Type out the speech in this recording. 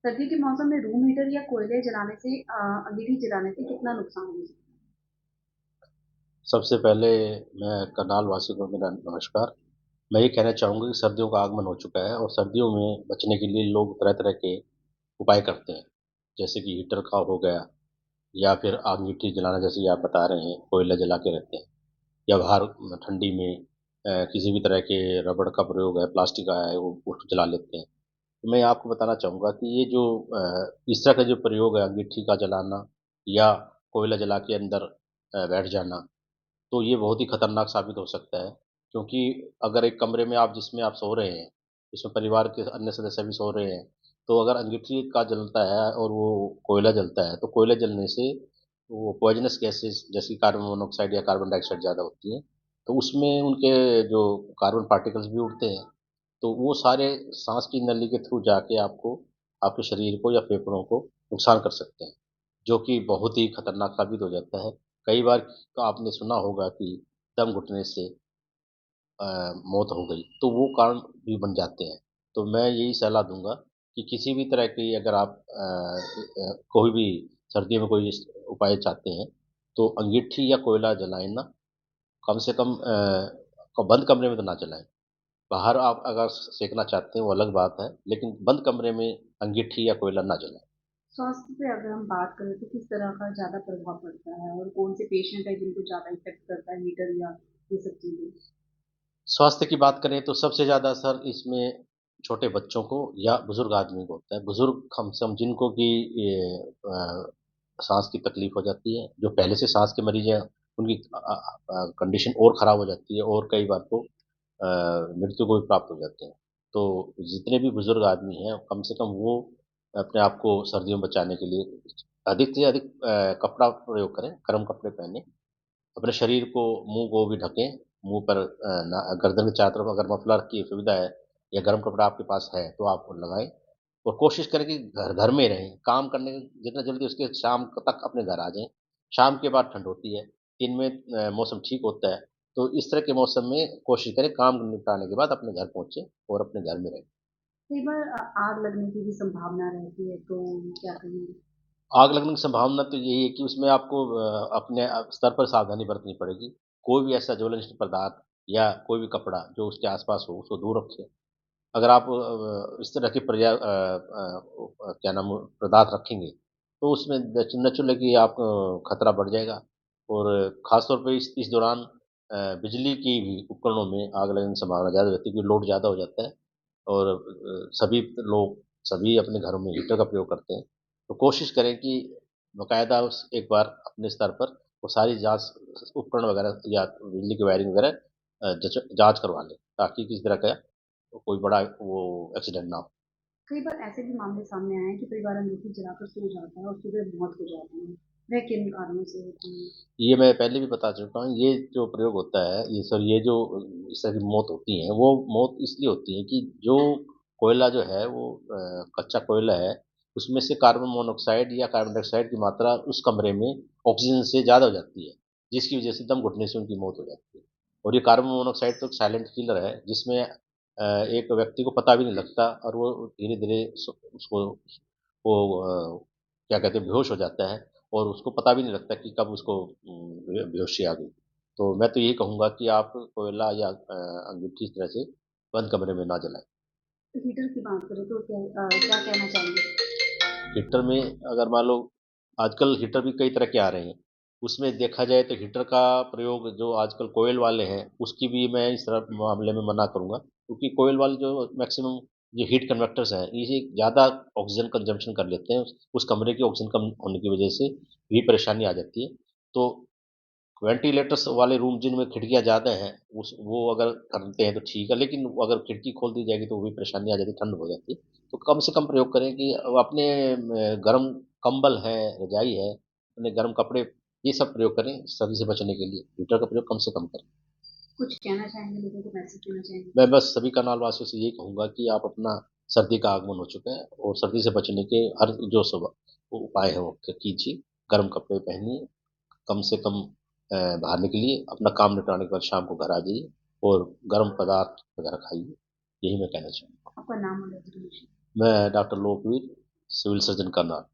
सर्दी के मौसम में रूम हीटर या कोयले जलाने से अंगीठी जलाने से कितना नुकसान हो सकता सबसे पहले मैं करनाल वासियों को मेरा नमस्कार। मैं ये कहना चाहूँगा कि सर्दियों का आगमन हो चुका है और सर्दियों में बचने के लिए लोग तरह-तरह के उपाय करते हैं। जैसे कि हीटर का हो गया या फिर अंगीठी जलाना जैसे कि आप बता रहे हैं, कोयला जला के रहते हैं या बाहर ठंडी में किसी भी तरह के रबड़ का प्रयोग है, प्लास्टिक का है, वो उसको जला लेते हैं। तो मैं आपको बताना चाहूँगा कि ये जो इस तरह का जो प्रयोग है अंगीठी का जलाना या कोयला जला के अंदर बैठ जाना, तो ये बहुत ही खतरनाक साबित हो सकता है, क्योंकि अगर एक कमरे में आप जिसमें आप सो रहे हैं, जिसमें परिवार के अन्य सदस्य भी सो रहे हैं, तो अगर अंगीठी का जलता है और वो कोयला जलता है, तो कोयले जलने से वो पॉइज़नस गैसेज़ जैसे कार्बन मोनोऑक्साइड या कार्बन डाइऑक्साइड ज़्यादा होती हैं, तो उसमें उनके जो कार्बन पार्टिकल्स भी उड़ते हैं, तो वो सारे साँस की नली के थ्रू जाके आपको, आपके शरीर को या फेफड़ों को नुकसान कर सकते हैं, जो कि बहुत ही खतरनाक साबित हो जाता है। कई बार तो आपने सुना होगा कि दम घुटने से मौत हो गई, तो वो कारण भी बन जाते हैं। तो मैं यही सलाह दूँगा कि किसी भी तरह की अगर आप कोई भी सर्दियों में कोई उपाय चाहते हैं, तो अंगीठी या कोयला जलाएँ ना, कम से कम बंद कमरे में तो ना जलाएँ। बाहर आप अगर सेंकना चाहते हैं वो अलग बात है, लेकिन बंद कमरे में अंगीठी या कोयला ना जलाएँ। है? स्वास्थ्य पे अगर हम बात करें तो किस तरह का ज़्यादा प्रभाव पड़ता है और कौन से पेशेंट है जिनको ज़्यादा इफ़ेक्ट करता है हीटर या ये सब चीज़ें? स्वास्थ्य की बात करें तो सबसे ज़्यादा असर इसमें छोटे बच्चों को या बुज़ुर्ग आदमी को होता है। बुज़ुर्ग कम से कम जिनको कि ये साँस की तकलीफ़ हो जाती है, जो पहले से साँस के मरीज़ हैं, उनकी कंडीशन और ख़राब हो जाती है और कई बार तो मृत्यु को भी प्राप्त हो जाते हैं। तो जितने भी बुज़ुर्ग आदमी हैं, कम से कम वो अपने आप को सर्दियों में बचाने के लिए अधिक से अधिक कपड़ा प्रयोग करें, गर्म कपड़े पहनें। अपने शरीर को, मुँह को भी ढकें, मुँह पर गर्दन के चारों तरफ अगर मफलर की सुविधा है या गर्म कपड़ा आपके पास है, तो आप वो लगाएँ और कोशिश करें कि घर घर में रहें। काम करने जितना जल्दी उसके शाम तक अपने घर आ जाएँ। शाम के बाद ठंड होती है, दिन में मौसम ठीक होता है, तो इस तरह के मौसम में कोशिश करें काम निपटाने के बाद अपने घर पहुँचे और अपने घर में रहें। कई बार आग लगने की भी संभावना रहती है, तो क्या कहेंगे? आग लगने की संभावना तो यही है कि उसमें आपको अपने स्तर पर सावधानी बरतनी पड़ेगी। कोई भी ऐसा ज्वलनशील पदार्थ या कोई भी कपड़ा जो उसके आस-पास हो, उसको दूर रखें। अगर आप इस तरह के क्या नाम पदार्थ रखेंगे, तो उसमें नेचुरल है कि आप खतरा बढ़ जाएगा और ख़ास तौर पे इस दौरान बिजली की भी उपकरणों में आग लगने की संभावना ज़्यादा रहती है क्योंकि लोड ज़्यादा हो जाता है और सभी लोग सभी अपने घरों में हीटर का प्रयोग करते हैं। तो कोशिश करें कि बाकायदा उस एक बार अपने स्तर पर वो सारी जाँच उपकरण वगैरह या बिजली की वायरिंग वगैरह जाँच करवा लें, ताकि किसी तरह का तो कोई बड़ा वो एक्सीडेंट ना हो। कई बार ऐसे भी मामले सामने आए हैं कि परिवार अंगीठी जलाकर सो जाता है और सुबह मौत हो जाती है। वह किन कारणों से होती है? ये मैं पहले भी बता चुका हूँ, ये जो प्रयोग होता है, ये जो इस तरह की मौत होती है, वो मौत इसलिए होती है कि जो कोयला जो है वो कच्चा कोयला है, उसमें से कार्बन मोनोऑक्साइड या कार्बन डाइऑक्साइड की मात्रा उस कमरे में ऑक्सीजन से ज़्यादा हो जाती है, जिसकी वजह से दम घुटने से उनकी मौत हो जाती है। और ये कार्बन मोनोऑक्साइड तो एक साइलेंट किलर है, जिसमें एक व्यक्ति को पता भी नहीं लगता और वो धीरे-धीरे उसको वो क्या कहते हैं बेहोश हो जाता है और उसको पता भी नहीं लगता कि कब उसको बेहोशी आ गई। तो मैं तो यही कहूँगा कि आप कोयला या अंगीठी इस तरह से बंद कमरे में ना जलाएँ। तो हीटर की बात करें तो क्या कहना चाहेंगे? हीटर में अगर मान लो आजकल हीटर भी कई तरह के आ रहे हैं। उसमें देखा जाए तो हीटर का प्रयोग जो आजकल कोयल वाले हैं, उसकी भी मैं इस तरह मामले में मना करूँगा क्योंकि कोयल वाले जो मैक्सिमम ये हीट कन्वर्टर्स हैं, ये ज़्यादा ऑक्सीजन कंज़म्पशन कर लेते हैं। उस कमरे की ऑक्सीजन कम होने की वजह से भी परेशानी आ जाती है। तो वेंटिलेटर्स वाले रूम जिनमें खिड़कियाँ ज़्यादा हैं, उस वो अगर करते हैं तो ठीक है, लेकिन वो अगर खिड़की खोल दी जाएगी तो वो भी परेशानी आ जाती है, ठंड हो जाती है। तो कम से कम प्रयोग करें कि अपने गर्म कंबल है, रज़ाई है, अपने गर्म कपड़े ये सब प्रयोग करें सर्दी से बचने के लिए। हीटर का प्रयोग कम से कम करें। कुछ कहना चाहेंगे, लोगों को मैसेज देना चाहेंगे? मैं बस सभी करनाल वासियों से यही कहूँगा कि आप अपना सर्दी का आगमन हो चुका है और सर्दी से बचने के हर जो सब उपाय हैं वो कीजिए। गर्म कपड़े पहनिए, कम से कम बाहर निकलिए, अपना काम निपटाने के बाद शाम को घर आ जाइए और गर्म पदार्थ वगैरह खाइए। यही मैं कहना चाहूँगा। आपका नाम और डेज़िग्नेशन? मैं डॉक्टर लोकवीर सिविल सर्जन करनाल।